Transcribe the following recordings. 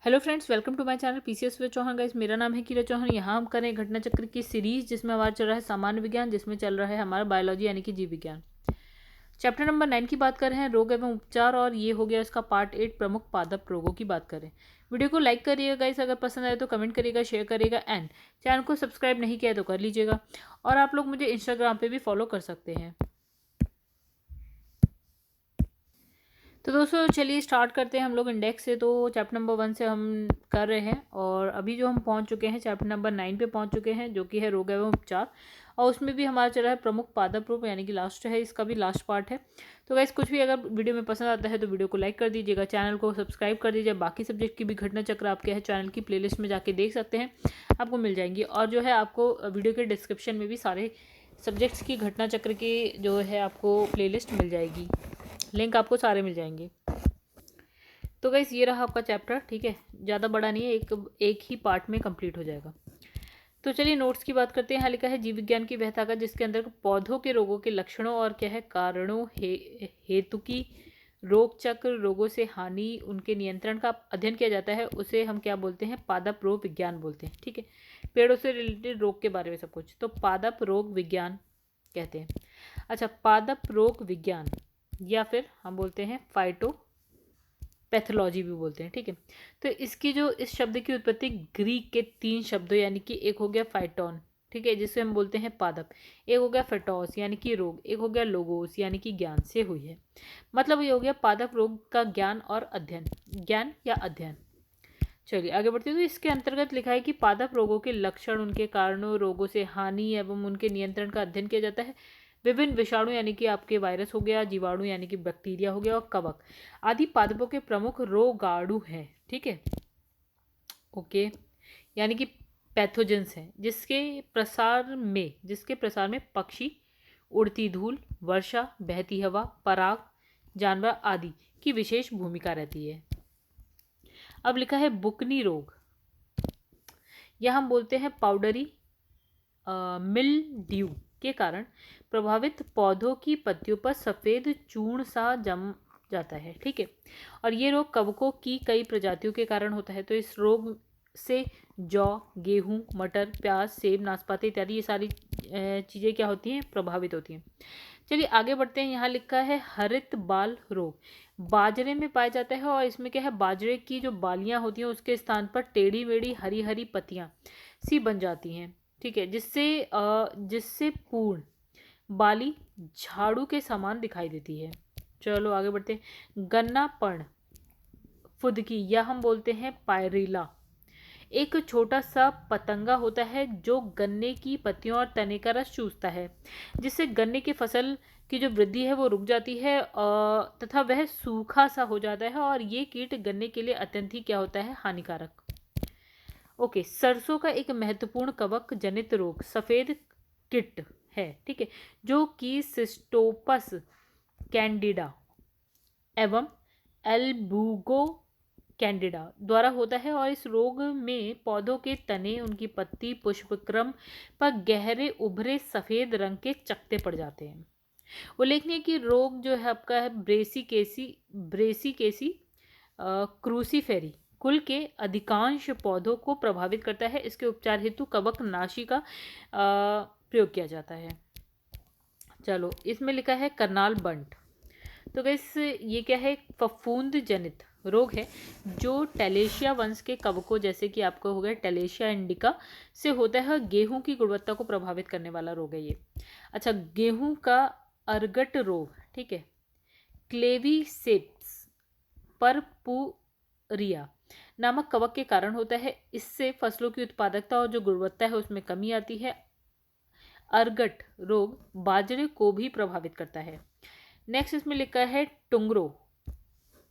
Hello friends, welcome to my channel PCS with Chauhan. Guys, मेरा नाम है कीरा चौहान। यहाँ हम करें घटना चक्र की सीरीज जिसमें हमारा चल रहा है सामान्य विज्ञान, जिसमें चल रहा है हमारा बायोलॉजी यानी कि जीव विज्ञान। चैप्टर नंबर 9 की बात कर रहे हैं, रोग एवं उपचार, और ये हो गया इसका पार्ट 8, प्रमुख पादप रोगों की बात करें। वीडियो को लाइक करिएगा गाइस, अगर पसंद आए तो कमेंट करिएगा, शेयर करिएगा, एंड चैनल को सब्सक्राइब नहीं किया तो कर लीजिएगा। और आप लोग मुझे इंस्टाग्राम पे भी फॉलो कर सकते हैं। तो दोस्तों चलिए स्टार्ट करते हैं हम लोग इंडेक्स से। तो चैप्टर नंबर 1 से हम कर रहे हैं, और अभी जो हम पहुंच चुके हैं चैप्टर नंबर 9 पे पहुंच चुके हैं, जो कि है रोग एवं उपचार। और उसमें भी हमारा चल रहा है प्रमुख पादप रोग, यानी कि लास्ट है, इसका भी लास्ट पार्ट है। तो गाइस, कुछ भी अगर वीडियो में पसंद आता है तो वीडियो को लाइक कर दीजिएगा, चैनल को सब्सक्राइब कर दीजिए। बाकी सब्जेक्ट की भी घटना चक्र आपके है चैनल की प्लेलिस्ट में जाके देख सकते हैं, आपको मिल जाएंगी। और जो है आपको वीडियो के डिस्क्रिप्शन में भी सारे सब्जेक्ट्स की घटना चक्र की जो है आपको प्लेलिस्ट मिल जाएगी, लिंक आपको सारे मिल जाएंगे। तो गाइस, ये रहा आपका चैप्टर, ठीक है, ज़्यादा बड़ा नहीं है, एक ही पार्ट में कंप्लीट हो जाएगा। तो चलिए नोट्स की बात करते हैं। यहाँ लिखा है जीव विज्ञान की वह ताकत जिसके अंदर पौधों के रोगों के लक्षणों और क्या है कारणों हेतु की रोग चक्र, रोगों से हानि, उनके नियंत्रण का अध्ययन किया जाता है, उसे हम क्या बोलते हैं, पादप रोग विज्ञान बोलते हैं। ठीक है, पेड़ों से रिलेटेड रोग के बारे में सब कुछ तो पादप रोग विज्ञान कहते हैं। अच्छा, पादप रोग विज्ञान या फिर हम बोलते हैं फाइटो पैथोलॉजी भी बोलते हैं। ठीक है, तो इसकी जो इस शब्द की उत्पत्ति ग्रीक के 3 शब्दों यानी कि एक हो गया फाइटोन, ठीक है, जिसे हम बोलते हैं पादप, एक हो गया फेटोस यानी कि रोग, एक हो गया लोगोस यानी कि ज्ञान से हुई है। मतलब ये हो गया पादप रोग का ज्ञान और अध्ययन, ज्ञान या अध्ययन। चलिए आगे बढ़ते हैं। तो इसके अंतर्गत लिखा है कि पादप रोगों के लक्षण, उनके कारणों, रोगों से हानि एवं उनके नियंत्रण का अध्ययन किया जाता है। विभिन्न विषाणु यानी कि आपके वायरस हो गया, जीवाणु यानी कि बैक्टीरिया हो गया, और कवक आदि पादपों के प्रमुख रोगाणु हैं। ठीक है, ओके, यानी कि पैथोजेंस हैं जिसके प्रसार में पक्षी, उड़ती धूल, वर्षा, बहती हवा, पराग, जानवर आदि की विशेष भूमिका रहती है। अब लिखा है बुकनी रोग, यह हम बोलते हैं पाउडरी मिल्ड्यू के कारण प्रभावित पौधों की पत्तियों पर सफ़ेद चूर्ण सा जम जाता है। ठीक है, और ये रोग कवकों की कई प्रजातियों के कारण होता है। तो इस रोग से जौ, गेहूं, मटर, प्याज, सेब, नाशपाती इत्यादि ये सारी चीज़ें क्या होती हैं, प्रभावित होती हैं। चलिए आगे बढ़ते हैं। यहाँ लिखा है हरित बाल रोग, बाजरे में पाया जाता है, और इसमें क्या है, बाजरे की जो बालियाँ होती हैं उसके स्थान पर टेढ़ी मेढ़ी हरी हरी पत्तियाँ सी बन जाती हैं। ठीक है, जिससे पूर्ण बाली झाड़ू के समान दिखाई देती है। चलो आगे बढ़ते हैं। गन्ना पर्ण फुदकी या हम बोलते हैं पायरिला एक छोटा सा पतंगा होता है जो गन्ने की पत्तियों और तने का रस चूसता है, जिससे गन्ने की फसल की जो वृद्धि है वो रुक जाती है, तथा वह सूखा सा हो जाता है, और ये कीट गन्ने के लिए अत्यंत ही क्या होता है, हानिकारक। ओके, सरसों का एक महत्वपूर्ण कवक जनित रोग सफेद किट है। ठीक है, जो कि सिस्टोपस कैंडिडा एवं एल्बुगो कैंडिडा द्वारा होता है, और इस रोग में पौधों के तने, उनकी पत्ती, पुष्पक्रम पर गहरे उभरे सफेद रंग के चकत्ते पड़ जाते हैं। उल्लेखनीय है कि रोग जो है आपका है ब्रेसिकेसी क्रूसीफेरी कुल के अधिकांश पौधों को प्रभावित करता है। इसके उपचार हेतु कवकनाशी का प्रयोग किया जाता है। चलो, इसमें लिखा है करनाल बंट। तो गैस ये क्या है, फफूंद जनित रोग है जो टेलेशिया वंश के कवकों, जैसे कि आपको हो गया टेलेशिया इंडिका, से होता है। गेहूं की गुणवत्ता को प्रभावित करने वाला रोग है ये। अच्छा, गेहूं का अर्गट रोग, ठीक है, क्लेवीसेप्स परपुरिया नामक कवक के कारण होता है। इससे फसलों की उत्पादकता और जो गुणवत्ता है उसमें कमी आती है। अर्गट रोग बाजरे को भी प्रभावित करता है। नेक्स्ट इसमें लिखा है टुंगरो,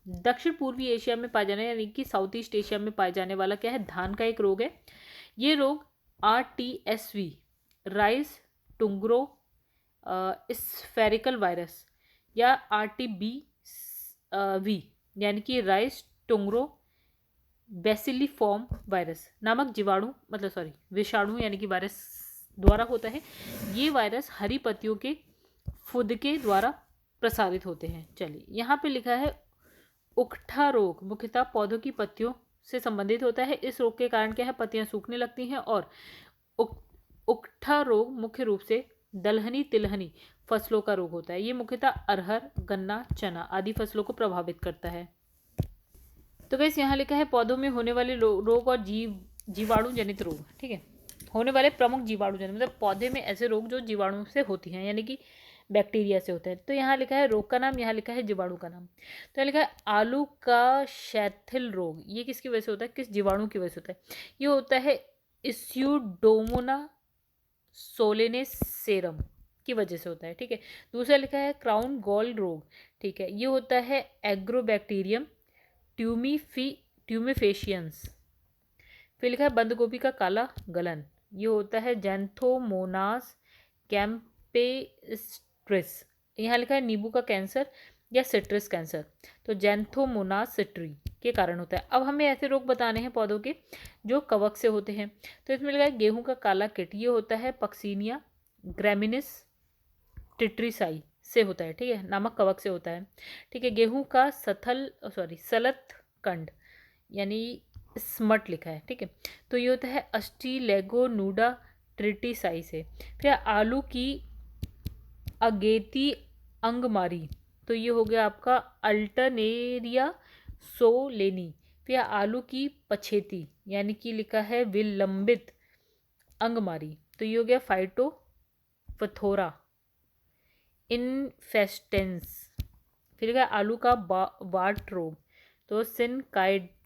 दक्षिण पूर्वी एशिया में पाया जाने यानी कि साउथ ईस्ट एशिया में पाया जाने वाला क्या है, धान का एक रोग है। ये रोग RTSV राइस टुंगरो स्फेरिकल वायरस या RTBV यानी कि राइस टुंगरो बेसिलिफॉर्म वायरस नामक विषाणु यानी कि वायरस द्वारा होता है। ये वायरस हरी पत्तियों के फुदके द्वारा प्रसारित होते हैं। चलिए यहाँ पे लिखा है उकठा रोग, मुख्यतः पौधों की पत्तियों से संबंधित होता है। इस रोग के कारण क्या है, पत्तियां सूखने लगती हैं। और उकठा रोग मुख्य रूप से दलहनी तिलहनी फसलों का रोग होता है। ये मुख्यतः अरहर, गन्ना, चना आदि फसलों को प्रभावित करता है। तो गैस यहाँ लिखा है पौधों में होने वाले रोग और जीवाणु जनित रोग। ठीक है, होने वाले प्रमुख जीवाणु जनित, मतलब पौधे में ऐसे रोग जो जीवाणु से होती हैं, यानी कि बैक्टीरिया से होता है। तो यहाँ लिखा है रोग का नाम, यहाँ लिखा है जीवाणु का नाम। तो यहाँ लिखा है आलू का शैथिल रोग, ये किसकी वजह से होता है, किस जीवाणु की वजह से होता है? ये होता है इस्यूडोमोना सोलेनेसेरम की वजह से होता है। ठीक है, दूसरा लिखा है क्राउन गॉल रोग। ठीक है, ये होता है एग्रोबैक्टीरियम ट्यूमिफेशियंस। फिर लिखा है बंद गोभी का काला गलन, ये होता है जैंथोमोनास कैंपेस्ट्रिस। यहाँ लिखा है नींबू का कैंसर या सिट्रस कैंसर, तो जैंथोमोनास सिट्री के कारण होता है। अब हमें ऐसे रोग बताने हैं पौधों के जो कवक से होते हैं। तो इसमें लिखा है गेहूं का काला कीट, ये होता है पक्सीनिया ग्रैमिनिस टिट्रीसाई से होता है। ठीक है, नामक कवक से होता है। ठीक है, गेहूं का सलत कंड यानी स्मट लिखा है। ठीक है, तो ये होता है अस्टीलेगोनूडा ट्रिटिसाई से। फिर आलू की अगेती अंगमारी, तो ये हो गया आपका अल्टरनेरिया सोलेनी। फिर आलू की पछेती यानी कि लिखा है विलंबित अंगमारी, तो ये हो गया फाइटोफथोरा इनफेस्टेंस। फिर क्या आलू का वाट रोग, तो सिनकाइट्रियम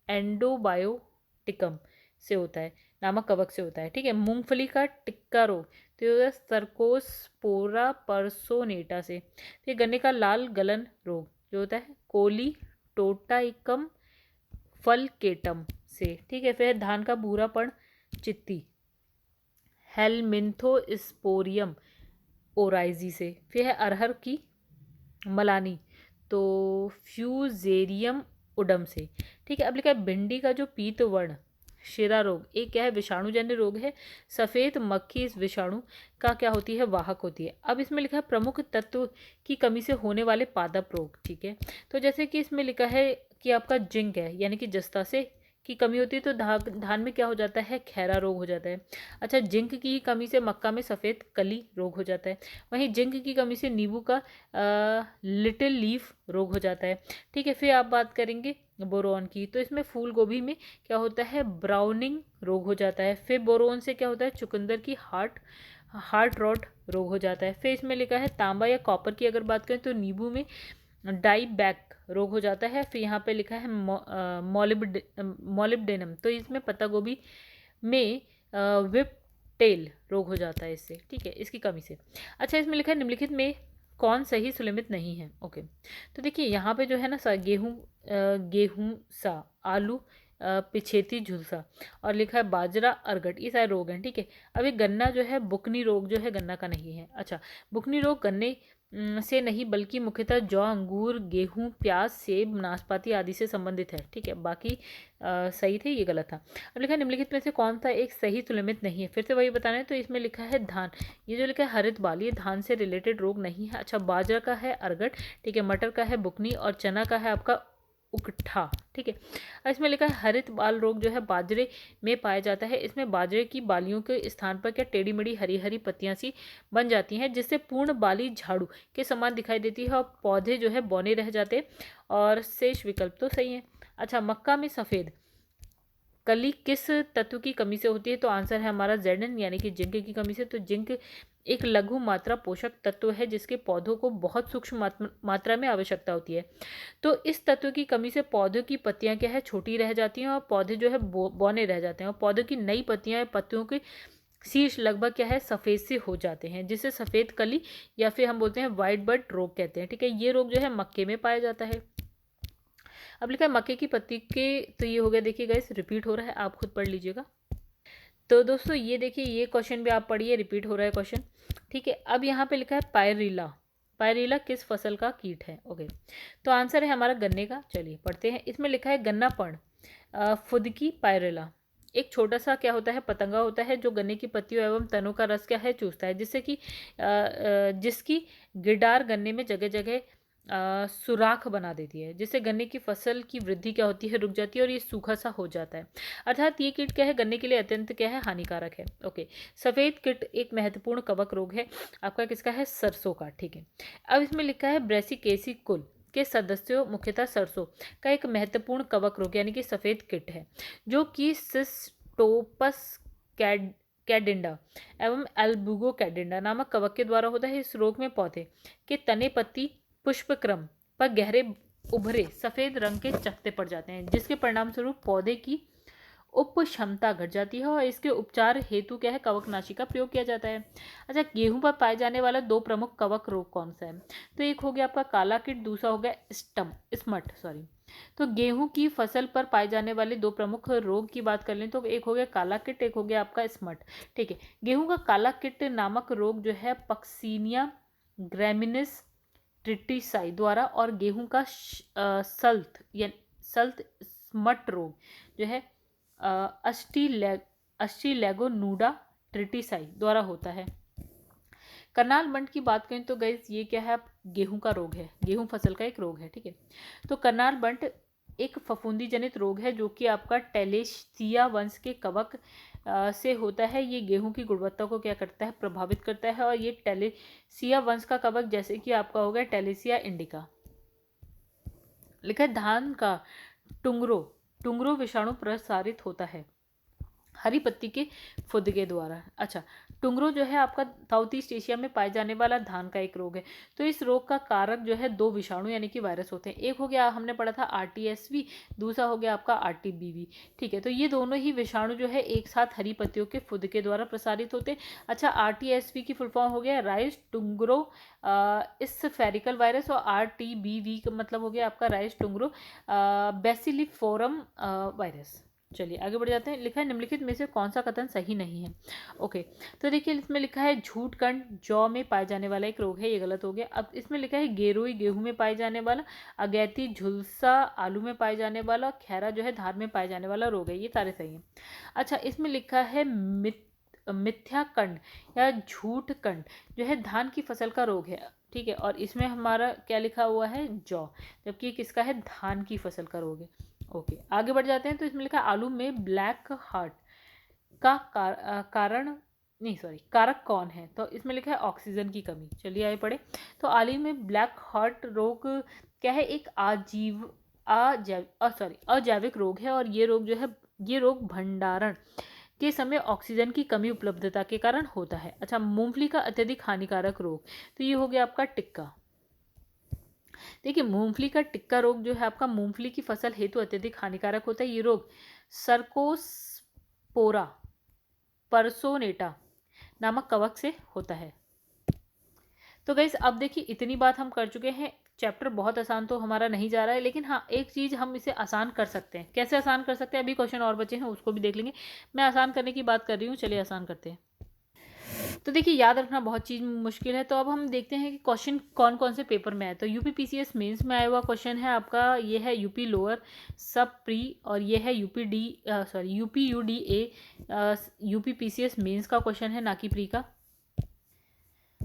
एंडोबायोटिकम से होता है, नामक कवक से होता है। ठीक है, मूंगफली का टिक्का रोग, तो ये होता है सर्कोस्पोरा पर्सोनेटा से। फिर गन्ने का लाल गलन रोग जो होता है कोलीटोटाइकम फलकेटम से। ठीक है, फिर धान का भूरापन चित्ती हेलमिंथोस्पोरियम ओराइजी से। फिर है अरहर की मलानी, तो फ्यूजेरियम उडम से। ठीक है, अब लिखा है भिंडी का जो पीत वर्ण शिरा रोग, एक क्या है विषाणुजन्य रोग है। सफ़ेद मक्खी इस विषाणु का क्या होती है, वाहक होती है। अब इसमें लिखा है प्रमुख तत्व की कमी से होने वाले पादप रोग। ठीक है, तो जैसे कि इसमें लिखा है कि आपका जिंक है यानी कि जस्ता से की कमी होती है, तो धान में क्या हो जाता है, खैरा रोग हो जाता है। अच्छा, जिंक की कमी से मक्का में सफ़ेद कली रोग हो जाता है। वहीं जिंक की कमी से नींबू का लिटिल लीफ रोग हो जाता है। ठीक है, फिर आप बात करेंगे बोरोन की, तो इसमें फूल गोभी में क्या होता है, ब्राउनिंग रोग हो जाता है। फिर बोरोन से क्या होता है, चुकंदर की हार्ट रॉट रोग हो जाता है। फिर इसमें लिखा है तांबा या कॉपर की अगर बात करें तो नींबू में डाईबैक रोग हो जाता है। फिर यहाँ पे लिखा है मॉलिब्डेनम, तो इसमें पत्ता गोभी में विप टेल रोग हो जाता है इससे। ठीक है, इसकी कमी से। अच्छा, इसमें लिखा है निम्नलिखित में कौन सही सुलमित नहीं है। ओके, तो देखिए यहाँ पे जो है ना गेहूं सा आलू पिछेती झुलसा और लिखा है बाजरा अरगट, ये सारे रोग हैं। ठीक है, अभी गन्ना जो है बुकनी रोग जो है गन्ना का नहीं है। अच्छा, बुकनी रोग गन्ने से नहीं बल्कि मुख्यतः जौ, अंगूर, गेहूं, प्याज, सेब, नाशपाती आदि से संबंधित है। ठीक है, बाकी सही थे, ये गलत था। अब लिखा है निम्नलिखित में से कौन सा एक सही तुलनित नहीं है, फिर से वही बताना है। तो इसमें लिखा है धान, ये जो लिखा है हरित बाल, ये धान से रिलेटेड रोग नहीं है। अच्छा, बाजरा का है अरगट। ठीक है, मटर का है बुकनी और चना का है आपका उकठा। ठीक है, इसमें लिखा है हरित बाल रोग जो है बाजरे में पाया जाता है। इसमें बाजरे की बालियों के स्थान पर क्या टेढ़ी मेढ़ी हरी हरी पत्तियां सी बन जाती हैं, जिससे पूर्ण बाली झाड़ू के समान दिखाई देती है और पौधे जो है बौने रह जाते हैं, और शेष विकल्प तो सही है। अच्छा, मक्का में सफ़ेद कली किस तत्व की कमी से होती है, तो आंसर है हमारा जेडन यानी कि जिंक की कमी से। तो जिंक एक लघु मात्रा पोषक तत्व है जिसके पौधों को बहुत सूक्ष्म मात्रा में आवश्यकता होती है। तो इस तत्व की कमी से पौधों की पत्तियां क्या है, छोटी रह जाती हैं और पौधे जो है बौने रह जाते हैं, और पौधों की नई पत्तियां या पत्तियों के शीर्ष लगभग क्या है, सफ़ेद से हो जाते हैं, जिसे सफ़ेद कली या फिर हम बोलते हैं वाइट बड रोग कहते हैं। ठीक है, ये रोग जो है मक्के में पाया जाता है। अब लिखा है मक्के की पत्ती के, तो ये हो गया, देखिए गाइस रिपीट हो रहा है, आप खुद पढ़ लीजिएगा। तो दोस्तों ये देखिए, ये क्वेश्चन भी आप पढ़िए, रिपीट हो रहा है क्वेश्चन। ठीक है, अब यहाँ पे लिखा है पायरिला, पायरिला किस फसल का कीट है। ओके, तो आंसर है हमारा गन्ने का। चलिए पढ़ते हैं, इसमें लिखा है गन्ना पर्ण फुदकी पायरिला एक छोटा सा क्या होता है, पतंगा होता है जो गन्ने की पत्तियों एवं तनों का रस क्या है, चूसता है, जिससे कि जिसकी गिडार गन्ने में जगह जगह सुराख बना देती है, जिससे गन्ने की फसल की वृद्धि क्या होती है, रुक जाती है और ये सूखा सा हो जाता है। अर्थात ये कीट क्या है, गन्ने के लिए अत्यंत क्या है, हानिकारक है। ओके, सफेद कीट एक महत्वपूर्ण कवक रोग है आपका, किसका है, सरसों का। ठीक है, अब इसमें लिखा है ब्रेसिकेसी कुल के सदस्यों मुख्यतः सरसों का एक महत्वपूर्ण कवक रोग यानी कि सफेद कीट है, जो कि सिस्टोपस कैडिंडा एवं एल्बुगो कैडिंडा नामक कवक के द्वारा होता है। इस रोग में पौधे के तने, पत्ती, पुष्पक्रम पर गहरे उभरे सफेद रंग के चकत्ते पड़ जाते हैं, जिसके परिणाम स्वरूप पौधे की उप क्षमता घट जाती है और इसके उपचार हेतु क्या है, कवकनाशी का प्रयोग किया जाता है। अच्छा, गेहूं पर पाए जाने वाला दो प्रमुख कवक रोग कौन सा है? तो एक हो गया आपका काला कीट, दूसरा हो गया स्मट सॉरी। तो गेहूं की फसल पर पाए जाने वाले दो प्रमुख रोग की बात कर लें तो एक हो गया काला कीट, एक हो गया आपका स्मट। ठीक है, गेहूं का काला कीट नामक रोग जो है पक्सीनिया ग्रैमिनिस ट्रिटिसाई द्वारा और गेहूं का सल्त स्मट रोग जो है अस्टीलेगोनूडा ट्रिटिसाई द्वारा होता है। करनाल मंड की बात करें तो गाइस ये क्या है, गेहूं का रोग है, गेहूं फसल का एक रोग है। ठीक है, तो करनाल मंड एक फफूंदी जनित रोग है जो कि आपका टेलेसिया वंश के कवक से होता है। ये गेहूं की गुणवत्ता को क्या करता है, प्रभावित करता है। और ये टेलेसिया वंश का कवक जैसे कि आपका हो गया टेलेसिया इंडिका। लिखा है धान का टुंगरो विषाणु प्रसारित होता है हरी पत्ती के फुदके द्वारा। अच्छा, टुंगरो जो है आपका साउथ ईस्ट एशिया में पाए जाने वाला धान का एक रोग है। तो इस रोग का कारक जो है दो विषाणु यानी कि वायरस होते हैं। एक हो गया हमने पढ़ा था RTSV, दूसरा हो गया आपका RTBV। ठीक है, तो ये दोनों ही विषाणु जो है एक साथ हरी पत्तियों के फुदके द्वारा प्रसारित होते हैं। अच्छा, RTSV की फुल फॉर्म हो गया राइस टुंगरो इस फेरिकल वायरस, और RTBV का मतलब हो गया आपका राइस टुंगरो बेसिलिफोरम वायरस। चलिए आगे बढ़ जाते हैं। लिखा है निम्नलिखित में से कौन सा कथन सही नहीं है। ओके, तो देखिए इसमें लिखा है झूठकंड जौ में पाए जाने वाला एक रोग है, ये गलत हो गया। अब इसमें लिखा है गेरुई गेहूं में पाए जाने वाला, अगैती झुलसा आलू में पाए जाने वाला, खैरा जो है धान में पाए जाने वाला रोग है, ये सारे सही हैं। अच्छा, इसमें लिखा है मिथ्याकंड या झूठकंड जो है धान की फसल का रोग है। ठीक है, और इसमें हमारा क्या लिखा हुआ है, जौ, जबकि किसका है, धान की फसल का रोग है। ओके, आगे बढ़ जाते हैं। तो इसमें लिखा है आलू में ब्लैक हार्ट का कारक कौन है? तो इसमें लिखा है ऑक्सीजन की कमी। चलिए आगे पढ़े। तो आलू में ब्लैक हार्ट रोग क्या है, एक अजैविक रोग है, और ये रोग जो है, ये रोग भंडारण के समय ऑक्सीजन की कमी उपलब्धता के कारण होता है। अच्छा, मूंगफली का अत्यधिक हानिकारक रोग, तो ये हो गया आपका टिक्का। देखिए, मूंगफली का टिक्का रोग जो है आपका मूंगफली की फसल हेतु अत्यधिक हानिकारक होता है। ये रोग सर्कोस्पोरा परसोनेटा नामक कवक से होता है। तो गाइस अब देखिए इतनी बात हम कर चुके हैं। चैप्टर बहुत आसान तो हमारा नहीं जा रहा है, लेकिन हाँ एक चीज़ हम इसे आसान कर सकते हैं। कैसे आसान कर सकते हैं, अभी क्वेश्चन और बचे हैं उसको भी देख लेंगे। मैं आसान करने की बात कर रही हूँ, चलिए आसान करते हैं। तो देखिए याद रखना बहुत चीज़ मुश्किल है। तो अब हम देखते हैं कि क्वेश्चन कौन कौन से पेपर में आए। तो UPPCS मेंस में आया हुआ क्वेश्चन है आपका, ये है यूपी लोअर सब प्री, और ये है UPUDA UPPCS मेंस का क्वेश्चन है, ना कि प्री का।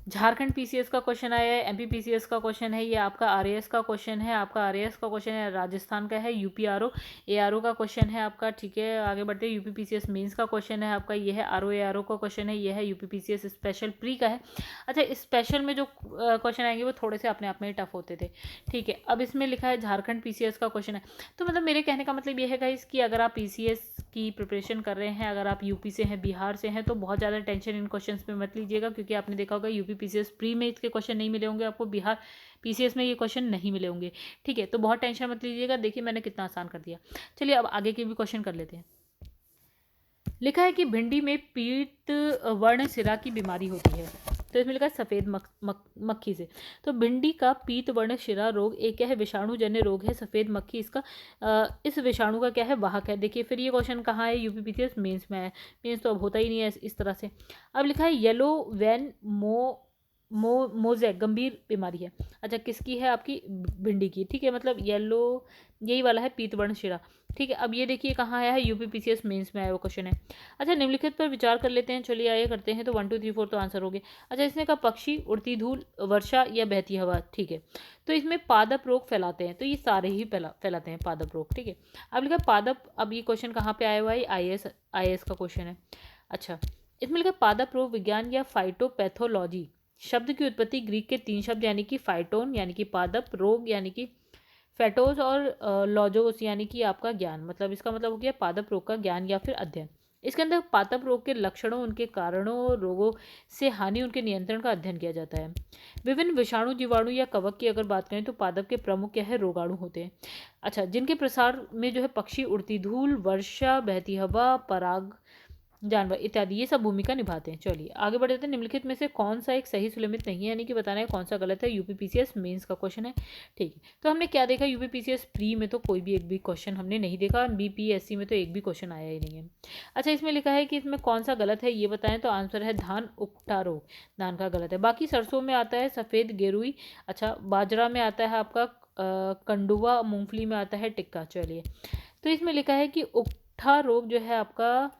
झारखंड PCS का क्वेश्चन आया है, MP PCS का क्वेश्चन है, ये आपका RAS का क्वेश्चन है, आपका RAS का क्वेश्चन है, राजस्थान का है, UPRO ARO का क्वेश्चन है आपका। ठीक है, आगे बढ़ते हैं। UPPCS मेंस का क्वेश्चन है आपका, ये है RO ARO का क्वेश्चन है, ये है UPPCS स्पेशल प्री का है। अच्छा, स्पेशल में जो क्वेश्चन आएंगे वो थोड़े से अपने आप में ही टफ होते थे। ठीक है, अब इसमें लिखा है झारखंड PCS का क्वेश्चन है। तो मतलब मेरे कहने का मतलब ये है गाइस कि अगर आप PCS की प्रिपरेशन कर रहे हैं, अगर आप यूपी से हैं, बिहार से हैं, तो बहुत ज़्यादा टेंशन इन क्वेश्चंस पे मत लीजिएगा, क्योंकि आपने देखा होगा UPPCS प्री में इसके क्वेश्चन नहीं मिले होंगे आपको, बिहार PCS में ये क्वेश्चन नहीं मिले होंगे। ठीक है, तो बहुत टेंशन मत लीजिएगा। देखिए मैंने कितना आसान कर दिया। चलिए अब आगे के भी क्वेश्चन कर लेते हैं। लिखा है कि भिंडी में पीत वर्ण सिरा की बीमारी होती है। तो इसमें लिखा है सफ़ेद मक्खी से। तो भिंडी का पीत वर्ण शिरा रोग एक क्या है, विषाणु जन्य रोग है। सफ़ेद मक्खी इसका इस विषाणु का क्या है, वाहक है। देखिए फिर ये क्वेश्चन कहाँ है, UPPCS मेंस में है। मेंस तो अब होता ही नहीं है इस तरह से। अब लिखा है येलो वैन मोज़ेक गंभीर बीमारी है। अच्छा, किसकी है? आपकी भिंडी की, ठीक है, मतलब येलो यही वाला है, पीतवर्ण शिरा, ठीक है। अब ये देखिए कहाँ आया है, यूपीपीसीएस मेंस में आया हुआ क्वेश्चन है। अच्छा, निम्नलिखित पर विचार कर लेते हैं, चलिए आइए करते हैं। तो 1 2 3 4 तो आंसर हो गए। अच्छा, इसने कहा पक्षी, उड़ती धूल, वर्षा या बहती हवा, ठीक है। तो इसमें पादप रोग फैलाते हैं, तो ये सारे ही फैलाते हैं पादप रोग, ठीक है। अब लिखा पादप, अब ये क्वेश्चन कहाँ पे आया हुआ है? आईएएस का क्वेश्चन है। अच्छा, इसमें लिखा पादप रोग विज्ञान या फाइटोपैथोलॉजी। शब्द की उत्पत्ति ग्रीक के 3 शब्द यानी कि फाइटोन यानी कि पादप, रोग यानी कि फेटोस, और लॉजोस यानी कि आपका ज्ञान, मतलब इसका मतलब हो गया पादप रोग का ज्ञान या फिर अध्ययन। इसके अंदर पादप रोग के लक्षणों, उनके कारणों, रोगों से हानि, उनके नियंत्रण का अध्ययन किया जाता है। विभिन्न विषाणु, जीवाणु या कवक की अगर बात करें तो पादप के प्रमुख क्या है? रोगाणु होते हैं। अच्छा, जिनके प्रसार में जो है पक्षी, उड़ती धूल, वर्षा, बहती हवा, पराग जानवर इत्यादि ये सब भूमिका निभाते हैं। चलिए आगे बढ़ते हैं। निम्नलिखित में से कौन सा एक सही सुलमित नहीं है, यानी कि बताना है कौन सा गलत है। यूपीपीसीएस मेंस का क्वेश्चन है, ठीक है। तो हमने क्या देखा, यूपीपीसीएस प्री में तो कोई भी एक भी क्वेश्चन हमने नहीं देखा, बीपीएससी में तो एक भी क्वेश्चन आया ही नहीं है। अच्छा, इसमें लिखा है कि इसमें कौन सा गलत है ये बताएं, तो आंसर है धान उकठा रोग, धान का गलत है। बाकी सरसों में आता है सफ़ेद गेरुई, अच्छा बाजरा में आता है आपका कंडुवा, मूंगफली में आता है टिक्का। चलिए, तो इसमें लिखा है कि उकठा रोग जो है आपका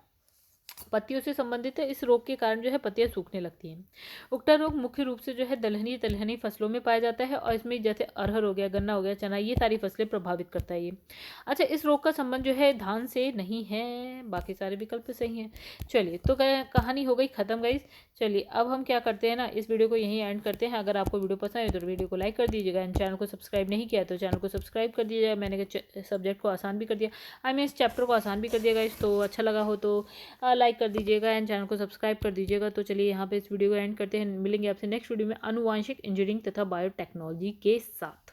पत्तियों से संबंधित है। इस रोग के कारण जो है पत्तियां सूखने लगती हैं। उकठा रोग मुख्य रूप से जो है दलहनी तिलहनी फसलों में पाया जाता है, और इसमें जैसे अरहर हो गया, गन्ना हो गया, चना, ये सारी फसलें प्रभावित करता है ये। अच्छा, इस रोग का संबंध जो है धान से नहीं है, बाकी सारे विकल्प सही हैं। चलिए, तो कहानी हो गई खत्म गाइस। चलिए अब हम क्या करते हैं ना, इस वीडियो को यहीं एंड करते हैं। अगर आपको वीडियो पसंद है तो वीडियो को लाइक कर दीजिएगा, एंड चैनल को सब्सक्राइब नहीं किया तो चैनल को सब्सक्राइब कर दीजिएगा। मैंने सब्जेक्ट को आसान भी कर दिया, इस चैप्टर को आसान भी कर दिया गाइस। तो अच्छा लगा हो तो लाइक कर दीजिएगा, एंड चैनल को सब्सक्राइब कर दीजिएगा। तो चलिए यहाँ पे इस वीडियो को एंड करते हैं, मिलेंगे आपसे नेक्स्ट वीडियो में आनुवांशिक इंजीनियरिंग तथा बायोटेक्नोलॉजी के साथ।